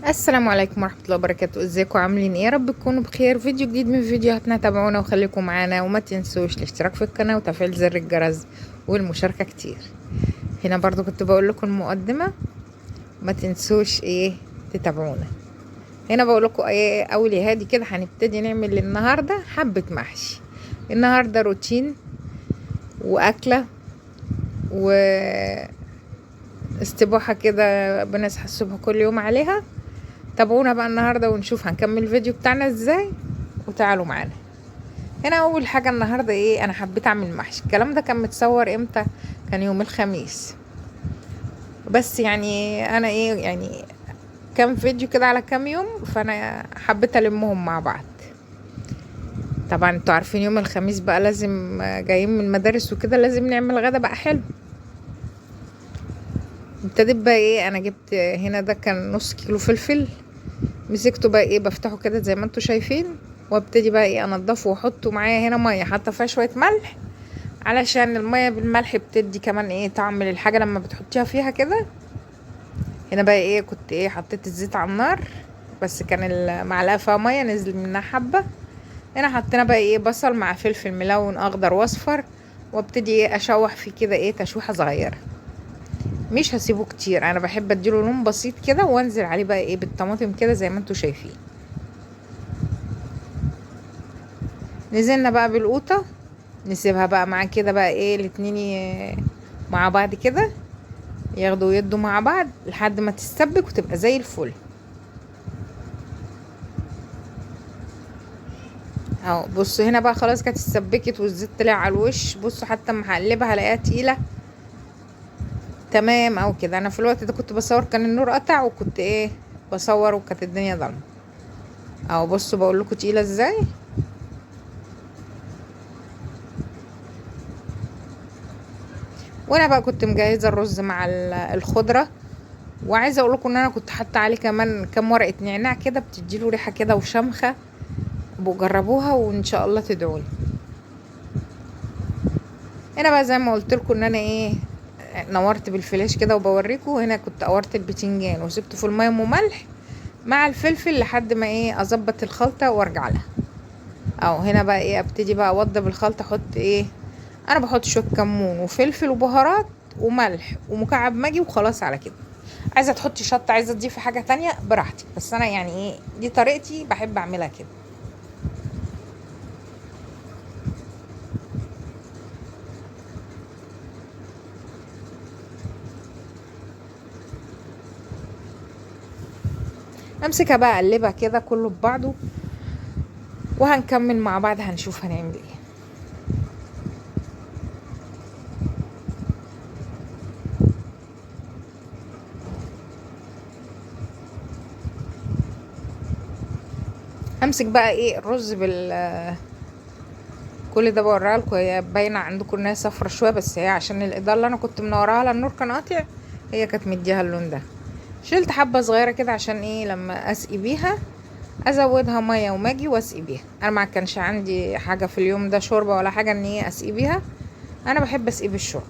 السلام عليكم ورحمة الله وبركاته. ازيكم عاملين ايه؟ يا رب تكونوا بخير. فيديو جديد من فيديوهاتنا، تابعونا وخليكم معانا وما تنسوش الاشتراك في القناة وتفعيل زر الجرس والمشاركة كتير. هنا برضو كنت بقول لكم المقدمة، ما تنسوش ايه تتابعونا. هنا بقول لكم ايه، اول يا هادي كده هنبتدي نعمل النهاردة حبة محشي. النهاردة روتين واكلة واستباحة كده، بنصحى الصبح كل يوم عليها. تابعونا بقى النهارده ونشوف هنكمل الفيديو بتاعنا ازاي، وتعالوا معانا. هنا اول حاجه النهارده ايه، انا حبيت اعمل محشي. الكلام ده كان متصور امتى؟ كان يوم الخميس. بس يعني انا ايه يعني، كام فيديو كده على كام يوم، فانا حبيت المهم مع بعض. طبعا انتوا عارفين يوم الخميس بقى لازم جايين من المدارس وكده لازم نعمل غدا بقى حلو. ابتديت بقى ايه، انا جبت هنا ده كان نص كيلو فلفل. مسكته بقى ايه، بفتحه كده زي ما انتوا شايفين، وابتدي بقى ايه انضفه واحطه معايا. هنا ميه حاطه فيها شويه ملح، علشان الميه بالملح بتدي كمان ايه طعم للحاجه لما بتحطيها فيها كده. هنا بقى ايه كنت ايه حطيت الزيت على النار، بس كان المعلقه فيها ميه نزل منها حبه. هنا حطينا بقى ايه بصل مع فلفل ملون اخضر واصفر، وابتدي ايه اشوح فيه كده ايه تشويحه صغيره. مش هسيبه كتير، انا بحب اديله لون بسيط كده، وانزل عليه بقى ايه بالطماطم كده زي ما انتوا شايفين. نزلنا بقى بالقوطه، نسيبها بقى معاه كده بقى ايه الاتنين مع بعض كده، ياخدوا ويدوا مع بعض لحد ما تتسبك وتبقى زي الفل. اهو بصوا هنا بقى خلاص كانت اتسبكت والزيت طلع على الوش. بصوا حتى اما هقلبها هلاقيها تقيله تمام او كده. انا في الوقت ده كنت بصور، كان النور قطع وكنت ايه بصور وكانت الدنيا ضلمه. اهو بصوا بقول لكم تقيله ازاي. وانا بقى كنت مجهزه الرز مع الخضره. وعايزه اقول لكم ان انا كنت حاطه عليه كمان كام ورقه نعناع كده، بتديله ريحه كده وشمخه. بجربوها وان شاء الله تدعولي. هنا بقى زي ما قلت لكم ان انا ايه نورت بالفلاش كده وبوريكم. هنا كنت قورت البتنجان وسبته في الميه وملح مع الفلفل لحد ما ايه اظبط الخلطه وارجع لها. او هنا بقى ايه ابتدي بقى اوضب الخلطه. احط ايه، انا بحط شويه كمون وفلفل وبهارات وملح ومكعب ماجي وخلاص على كده. عايزه تحطي شطه، عايزه تضيفي حاجه تانية براحتك، بس انا يعني ايه دي طريقتي بحب اعملها كده. امسكها بقى اقلبها كده كله ببعضه، وهنكمل مع بعض هنشوف هنعمل ايه. همسك بقى ايه الرز كل ده بوريها لكم. هي باينه عندكم انها صفرة شويه، بس هي عشان الاضاءه اللي انا كنت منوراها لها النور كان قاطع، هي كانت مديها اللون ده. شلت حبه صغيره كده عشان ايه لما اسقي بيها ازودها ميه وماجي واسقي بيها. انا ما كانش عندي حاجه في اليوم ده شوربه ولا حاجه ان ايه اسقي بيها. انا بحب اسقي بالشوربه،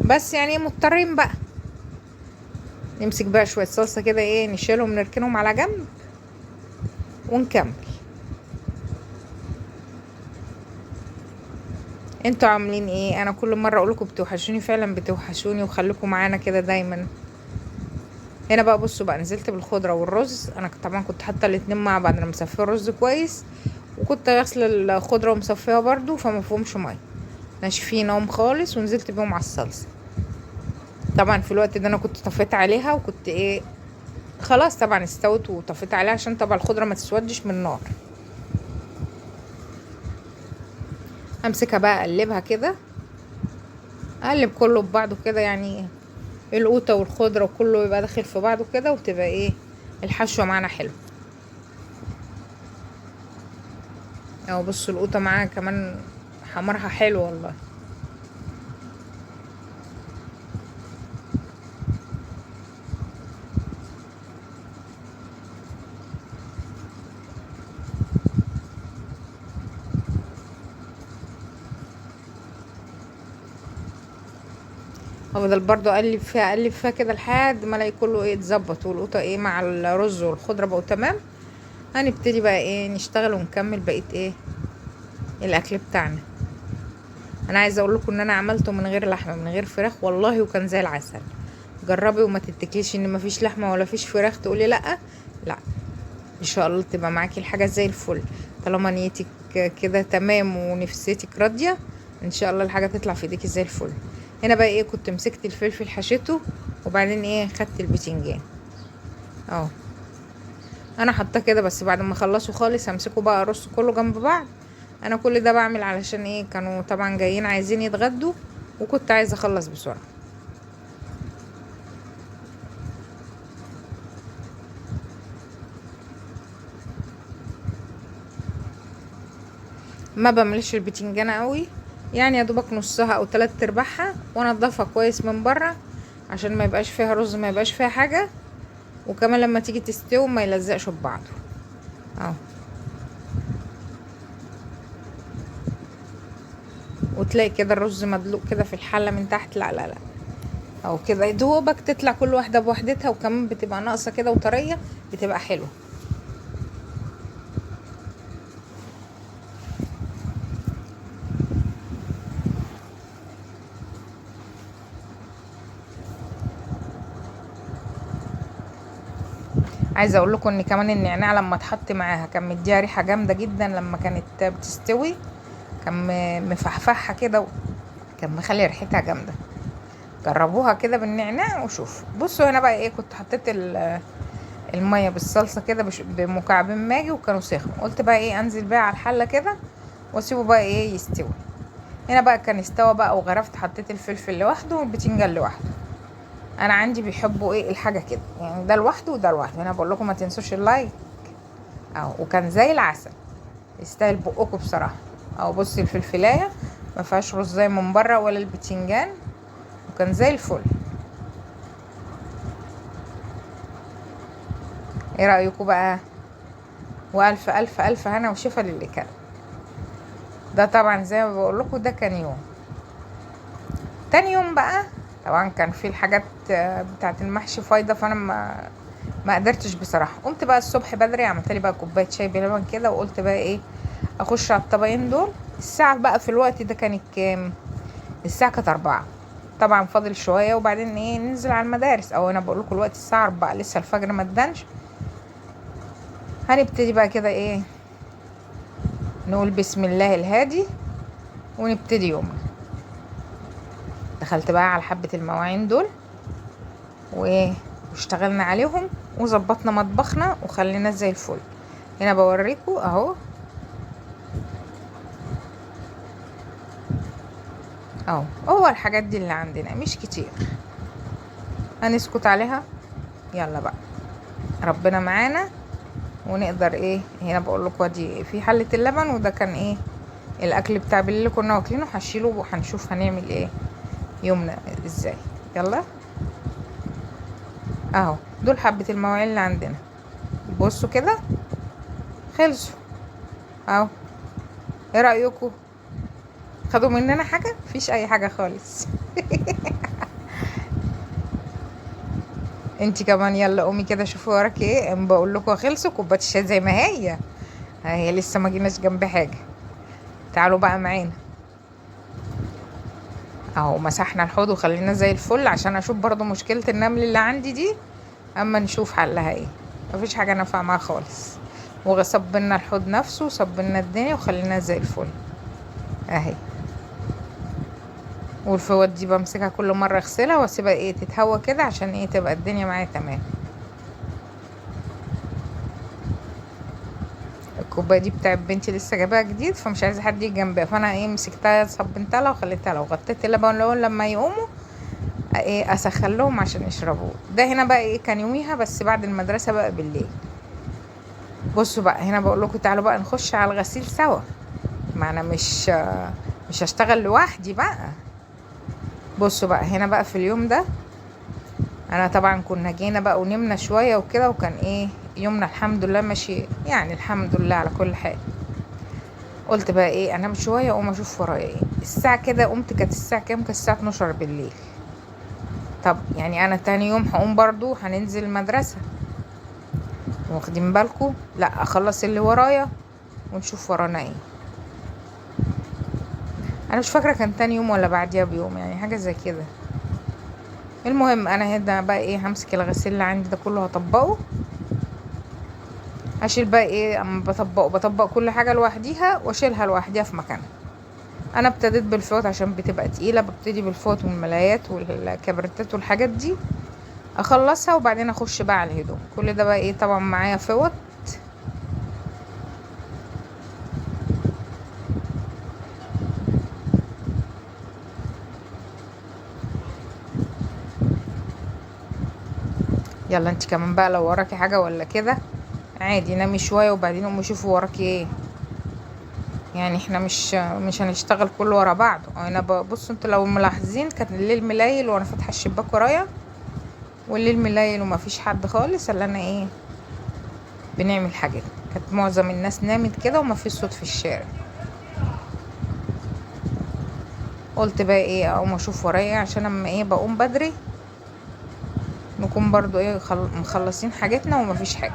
بس يعني مضطرين بقى. نمسك بقى شويه صلصه كده ايه نشيلهم نركنهم على جنب ونكمل. انتوا عاملين ايه؟ انا كل مره اقولكم بتوحشوني، فعلا بتوحشوني، وخليكم معانا كده دايما. هنا بقى بصوا بقى نزلت بالخضره والرز. انا طبعا كنت حاطه الاتنين مع بعض، انا مصفيه الرز كويس وكنت غاسله الخضره ومصفيها برضو فما فيهمش ميه، ناشفينهم خالص، ونزلت بيهم على الصلصه. طبعا في الوقت ده انا كنت طفيت عليها وكنت ايه خلاص طبعا استوت وطفيت عليها عشان طبعا الخضره ما تسودش من النار. امسكها بقى اقلبها كده، اقلب كله ببعضه كده يعني القوطه والخضره وكله يبقى داخل في بعضه كده، وتبقى ايه الحشوه معانا حلو. اهو بصوا القوطه معاها كمان حمرها حلو والله. اهو افضل برضو اقلب فيها كده لحد ما الاقي كله ايه اتظبط، والقوطه ايه مع الرز والخضره بقوا تمام. هنبتدي بقى ايه نشتغل ونكمل بقيه ايه الاكل بتاعنا. انا عايزه اقول لكم ان انا عملته من غير لحمه من غير فراخ والله، وكان زي العسل. جربي وما تتكليش ان مفيش لحمه ولا فيش فراخ تقولي لا. لا، ان شاء الله تبقى معاكي الحاجه زي الفل. طالما نيتك كده تمام ونفسيتك راضيه، ان شاء الله الحاجه تطلع في ايديكي زي الفل. هنا بقى ايه كنت مسكت الفلفل حشيته، وبعدين ايه خدت البتنجان اهو. انا حاطاه كده بس بعد ما اخلصه خالص همسكه بقى ارصه كله جنب بعض. انا كل ده بعمل علشان ايه كانوا طبعا جايين عايزين يتغدوا، وكنت عايزه اخلص بسرعه. ما بملش البتنجانة قوي، يعني يا دوبك نصها او 3/4، وانضفها كويس من بره عشان ما يبقاش فيها رز ما يبقاش فيها حاجه، وكمان لما تيجي تستوي ما يلزقش ببعضه اهو. وتلاقي كده الرز مدلوق كده في الحله من تحت، لا لا لا اهو كده، دوبك تطلع كل واحده بوحدتها، وكمان بتبقى ناقصه كده وطريه، بتبقى حلوه. عايزه اقول لكم ان كمان النعناع لما اتحط معاها كان مديها ريحه جامده جدا لما كانت بتستوي، كان مفحفحها كده، كان مخلي ريحتها جامده. جربوها كده بالنعناع وشوفوا. بصوا هنا بقى ايه كنت حطيت الميه بالصلصه كده بمكعبين ماجي، وكانوا سخنوا. قلت بقى ايه انزل بقى على الحله كده واسيبه بقى ايه يستوي. هنا بقى كان استوى بقى وغرفت، حطيت الفلفل لوحده والبتنجان لوحده. انا عندي بيحبوا ايه الحاجه كده، يعني ده لوحده وده لوحده. انا بقول لكم ما تنسوش اللايك اهو، وكان زي العسل، يستاهل بقكم بصراحه اهو. بصي الفلفلايه ما فيهاش رزايه من بره ولا البتنجان، وكان زي الفل. ايه رايكم بقى؟ والف الف الف هنا وشفا للي كان. ده طبعا زي ما بقول لكم ده كان يوم. تاني يوم بقى طبعا كان في الحاجات بتاعه المحشي فايضه، فانا ما قدرتش بصراحه. قمت بقى الصبح بدري عملت لي بقى كوبايه شاي بلبن كده، وقلت بقى ايه اخش على الطبقين دول. الساعه بقى في الوقت ده كانت كام؟ الساعه كانت 4. طبعا فاضل شويه وبعدين ايه ننزل على المدارس، او انا بقول لكم الوقت الساعه 4 لسه الفجر ما ادنش. هنبتدي بقى كده ايه نقول بسم الله الهادي ونبتدي يومنا. دخلت بقى على حبة المواعين دول واشتغلنا عليهم وظبطنا مطبخنا وخلينا زي الفل. هنا بوريكم اهو اهو، هو الحاجات دي اللي عندنا مش كتير، هنسكت عليها. يلا بقى ربنا معانا ونقدر ايه. هنا بقول لكم دي في حلة اللبن، وده كان ايه الاكل بتاع بالليل اللي كنا واكلينه، هشيله وهنشوف هنعمل ايه يومنا ازاي. يلا اهو دول حبة المواعين اللي عندنا. بصوا كده خلصوا اهو. ايه رأيكم؟ خدوا مننا حاجة؟ مفيش اي حاجة خالص. انتي كمان يلا قومي كده شوفي وراك ايه. بقول لكم خلصوا كوبايه الشاي زي ما هي لسه ما جيناش جنب حاجه. تعالوا بقى معانا اهو. مسحنا الحوض وخلينا زي الفل عشان اشوف برضو مشكله النمل اللي عندي دي، اما نشوف حلها ايه. مفيش حاجه نافعه معاها خالص، وصبنا الحوض نفسه وصبنا الدنيا وخلينا زي الفل اهي. والفوط دي بمسكها كل مره اغسلها واسيبها ايه تتهوى كده عشان ايه تبقى الدنيا معايا تمام. الكوبايه دي بتاعت بنتي لسه جايباها جديد، فمش عايزه حد يجي جنبها، فانا ايه مسكتها صبنتها لها وخليتها لها وغطيت اللبن لما يقوموا ايه اسخن لهم عشان يشربوه. ده هنا بقى ايه كان يوميها بس بعد المدرسه بقى بالليل. بصوا بقى هنا بقول لكم تعالوا بقى نخش على الغسيل سوا، ما انا مش هشتغل لوحدي بقى. بصوا بقى هنا بقى في اليوم ده انا طبعا كنا جينا بقى ونمنا شويه وكده، وكان ايه يومنا الحمد لله ماشي، يعني الحمد لله على كل حال. قلت بقى ايه انام شويه واقوم اشوف ورايا ايه. الساعه كده قمت كانت الساعه كام؟ كانت الساعه 12 بالليل. طب يعني انا تاني يوم هقوم برضو هننزل المدرسة، واخدين بالكم؟ لا اخلص اللي ورايا ونشوف ورانا ايه. انا مش فاكرة كان تاني يوم ولا بعديها بيوم، يعني حاجة زي كده. المهم انا هنا بقى ايه، همسك الغسيل اللي عندي ده كله هطبقه، هشيل بقى ايه، اما بطبق كل حاجة لوحديها واشيلها لوحديها في مكانها. انا ابتديت بالفوط عشان بتبقى تقيلة، ببتدي بالفوط والملايات والكبريتات والحاجات دي، اخلصها وبعدين اخش بقى على الهدوم. كل ده بقى ايه، طبعا معايا فوط. يلا انت كمان بقى لو وراكي حاجة ولا كده عادي نامي شوية وبعدين قومي شوفي وراكي ايه. يعني احنا مش هنشتغل كله ورا بعض. انا ببصوا انتوا لو ملاحظين كانت الليل ملايل وانا فاتحة الشباك ورايا، والليل ملايل وما فيش حد خالص الا انا ايه بنعمل حاجات. كانت معظم الناس نامت كده وما فيش صوت في الشارع. قلت بقى ايه اقوم اشوف ورايا عشان اما ايه بقوم بدري نكون برضو ايه مخلصين حاجتنا وما فيش حاجة.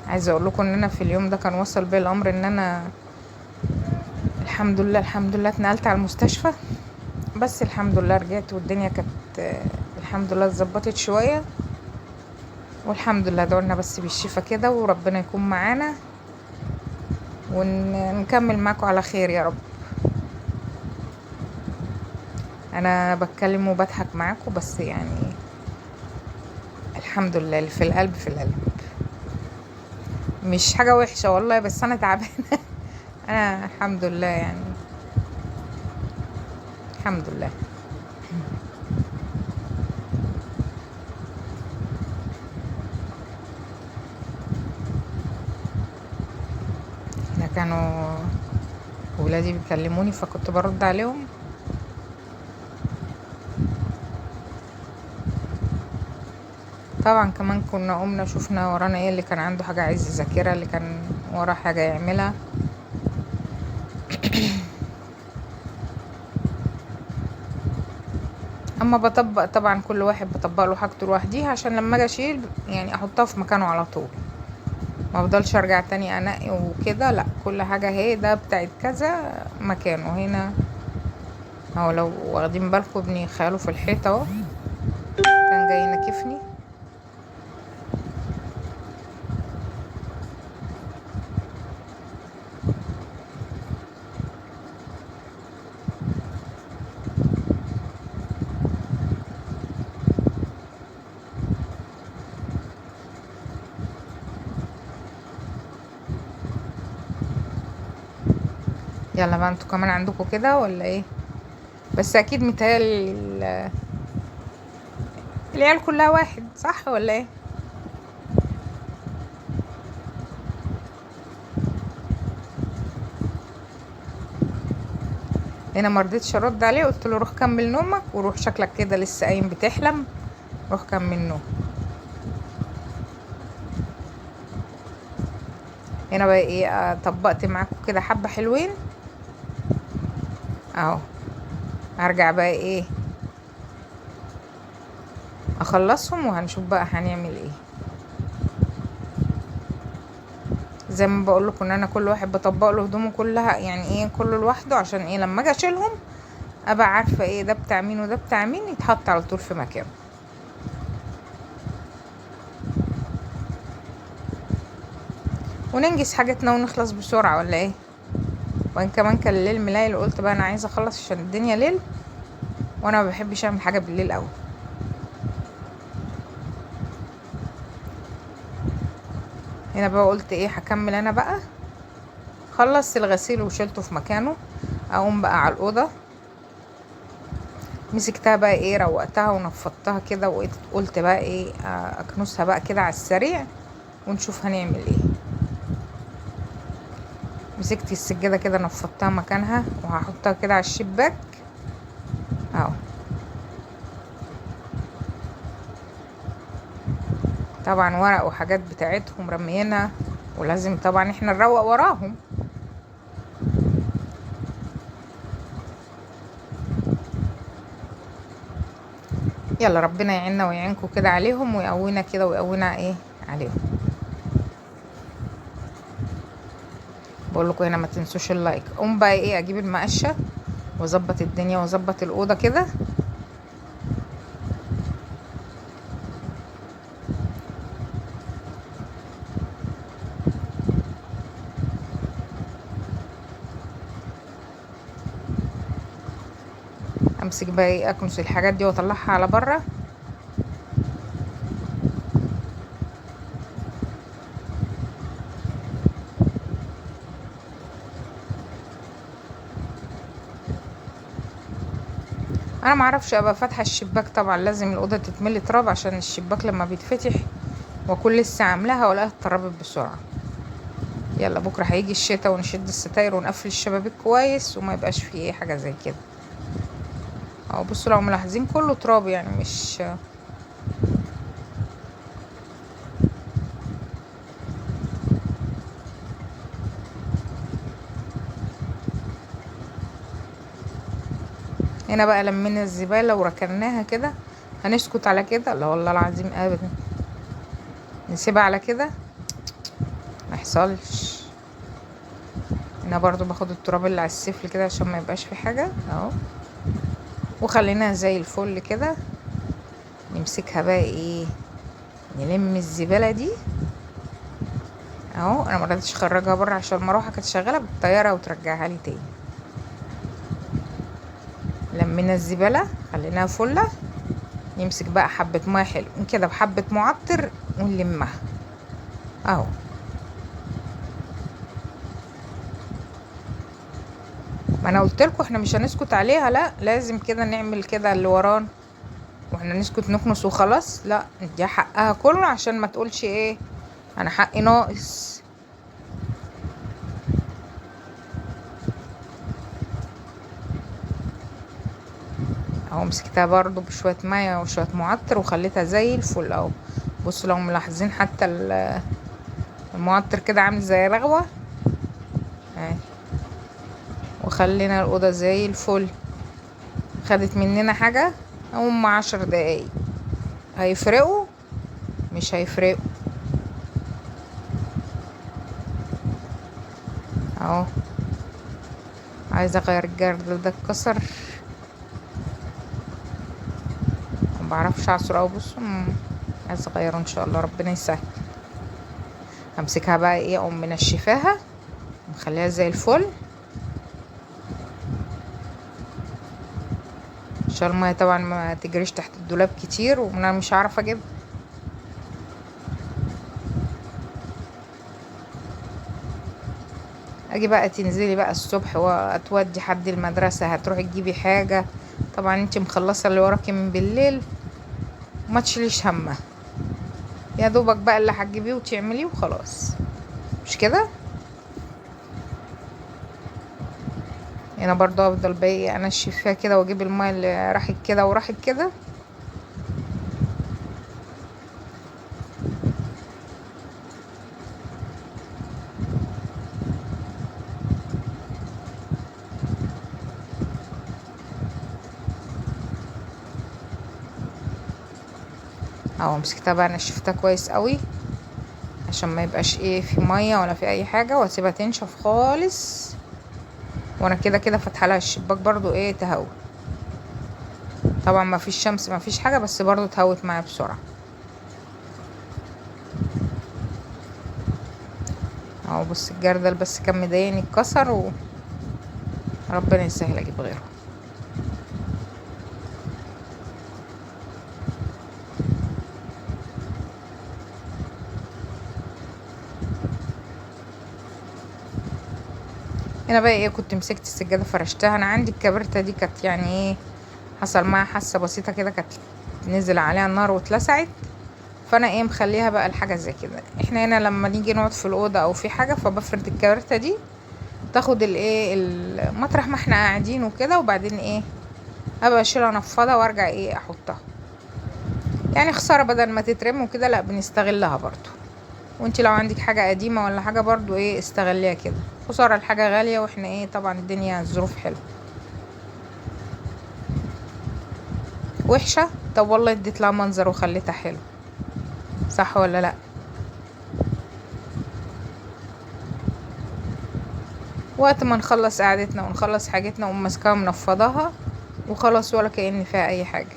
عايزه اقول لكم ان انا في اليوم ده كان وصل بيا الامر ان انا الحمد لله الحمد لله اتنقلت على المستشفى. بس الحمد لله رجعت والدنيا كانت الحمد لله اتظبطت شويه، والحمد لله دعونا بس بالشفا كده وربنا يكون معانا ونكمل معاكم على خير يا رب. انا بتكلم وبضحك معاكم بس يعني الحمد لله اللي في القلب في القلب. مش حاجه وحشه والله، بس انا تعبانه. انا الحمد لله يعني الحمد لله. احنا كانوا ولادي بيكلموني فكنت برد عليهم. طبعا كمان كنا قمنا شفنا ورانا ايه، اللي كان عنده حاجة عايز يذاكرها، اللي كان وراه حاجة يعملها. اما بطبق طبعا كل واحد بطبق له حاجته لوحديها عشان لما اجي اشيل يعني احطها في مكانه على طول، ما افضلش ارجع تاني انقي وكده. لا كل حاجة اهي ده بتاعت كذا مكانه هنا اهو. لو واخدين بالكم ابني خاله في الحيطة اهو كان جاي ينكفني. يلا بقى انتوا كمان عندكم كده ولا ايه؟ بس اكيد متهيألي العيال كلها واحد صح ولا ايه؟ هنا مرضتش ارد عليه، قلت له روح كمل نومك وروح، شكلك كده لسه قايم بتحلم، روح كمل نوم. هنا بقى ايه طبقت معاكم كده حبة حلوين اهو. هرجع بقى ايه اخلصهم وهنشوف بقى هنعمل ايه. زي ما بقول لكم ان انا كل واحد بطبق له هدومه كلها، يعني ايه كله لوحده، عشان ايه لما اجي اشيلهم ابقى عارفه ايه ده بتاع مين وده بتاع مين، يتحط على طول في مكانه. وننجز حاجتنا ونخلص بسرعه ولا ايه؟ وان كمان كان الليل ملايل، قلت بقى انا عايزه اخلص عشان الدنيا ليل وانا ما بحبش اعمل حاجه بالليل قوي. هنا بقى قلت ايه هكمل انا بقى. خلصت الغسيل وشلته في مكانه، اقوم بقى على الاوضه. مسكتها بقى ايه روقتها ونفضتها كده، وقلت بقى ايه اكنسها بقى كده على السريع ونشوف هنعمل ايه. مسكت السجاده كده نفضتها مكانها وهحطها كده على الشباك اهو. طبعا ورق وحاجات بتاعتهم رمينا، ولازم طبعا احنا نروق وراهم. يلا ربنا يعيننا ويعينكم كده عليهم، ويقوينا كده ويقوينا ايه عليهم. بقول لكم هنا ما تنسوش اللايك. اقوم بقى ايه اجيب المقشه واظبط الدنيا واظبط الاوضه كده. امسك بقى ايه اكنس الحاجات دي واطلعها على بره. انا معرفش ابقى فاتحه الشباك، طبعا لازم الاوضه تتملي تراب عشان الشباك لما بيتفتح، واكون لسه عاملاها والاقيها اتطربت بسرعه. يلا بكره هيجي الشتاء ونشد الستاير ونقفل الشبابيك كويس وما يبقاش فيه ايه حاجه زي كده. اهو بصوا لو ملاحظين كله تراب يعني مش. هنا بقى لمينا الزباله وركناها كده، هنسكت على كده؟ لا والله العظيم ابدا. نسيبها على كده؟ ما يحصلش. هنا برضو باخد التراب اللي على السفل كده عشان ما يبقاش في حاجه اهو، وخليناها زي الفل كده. نمسكها بقى ايه، نلم الزباله دي اهو. انا مرضتش اخرجها بره عشان المروحه كانت شغاله بالطياره وترجعها لي تاني. لمينا الزباله خليناها فله. نمسك بقى حبه ميه حلوين كده بحبه معطر ونلمها اهو. ما انا قلت لكم احنا مش هنسكت عليها، لا لازم كده نعمل كده اللي ورانا، واحنا نسكت نكنس وخلاص؟ لا دي حقها كله عشان ما تقولش ايه انا حقي ناقص. اهو مسكتها برضو بشويه ميه وشويه معطر وخليتها زي الفل اهو. بصوا لو ملاحظين حتى المعطر كده عامل زي رغوه اهي. وخلينا الاوضه زي الفل. خدت مننا حاجه هم 10 دقايق، هيفرقوا؟ مش هيفرقوا اهو. عايزه اغير الجردل ده اتكسر، مبعرفش اعصر اوي. بصوا عايزه اغيره ان شاء الله ربنا يسهل. همسكها بقى ايه اقوم منشفاها ونخليها زي الفل عشان الميه طبعا ما تجريش تحت الدولاب كتير وانا مش عارفه اجيب. اجي بقى تنزلي بقى الصبح وتودي حد المدرسه، هتروحي تجيبي حاجه، طبعا انت مخلصه اللي وراكي من بالليل وما تشيليش همه، يا دوبك بقى اللي هتجيبيه وتعمليه وخلاص، مش كده؟ هنا برضو افضل بقى انشف فيها كده واجيب الميه اللي راحت كده وراحت كده. اهو مسكتها بقى نشفتها كويس قوي عشان ما يبقاش ايه في ميه ولا في اي حاجه، واسيبها تنشف خالص. وانا كده كده فاتحه لها الشباك برضو ايه تهوي، طبعا ما فيش شمس ما فيش حاجه بس برضو تهوت معايا بسرعه اهو. بص الجردل بس كان مضايقني اتكسر وربنا يسهل اجيب غيره. هنا بقى ايه كنت مسكت السجاده فرشتها. انا عندي الكبرته دي كانت يعني ايه حصل معاها حاسه بسيطه كده، كانت نزل عليها النار واتلسعت، فانا ايه مخليها بقى الحاجه زي كده. احنا هنا لما نيجي نقعد في الاوضه او في حاجه فبفرد الكبرته دي تاخد الايه المطرح ما احنا قاعدين وكده، وبعدين ايه ابقى اشيلها انفضها وارجع ايه احطها. يعني خسارة بدل ما تترمي وكده، لا بنستغلها برضو. وانتي لو عندك حاجة قديمة ولا حاجة برضو ايه استغليها كده. خسارة الحاجة غالية، واحنا ايه طبعا الدنيا الظروف حلوة. وحشة؟ طب والله اديت لها منظر وخليتها حلو، صح ولا لا؟ وقت ما نخلص قعدتنا ونخلص حاجتنا ونقوم ماسكاها منفضاها وخلاص، ولا كأن فيها اي حاجة.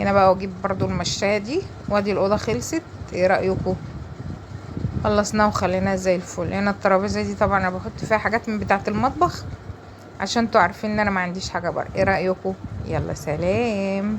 هنا بقى واجيب برضو المشاية دي، وادي الأوضة خلصت. ايه رأيكم؟ خلصناها وخليناها زي الفل. هنا الترابيزة دي طبعا انا بحط فيها حاجات من بتاعة المطبخ، عشان انتوا عارفين ان انا ما عنديش حاجة بره. ايه رأيكم؟ يلا سلام.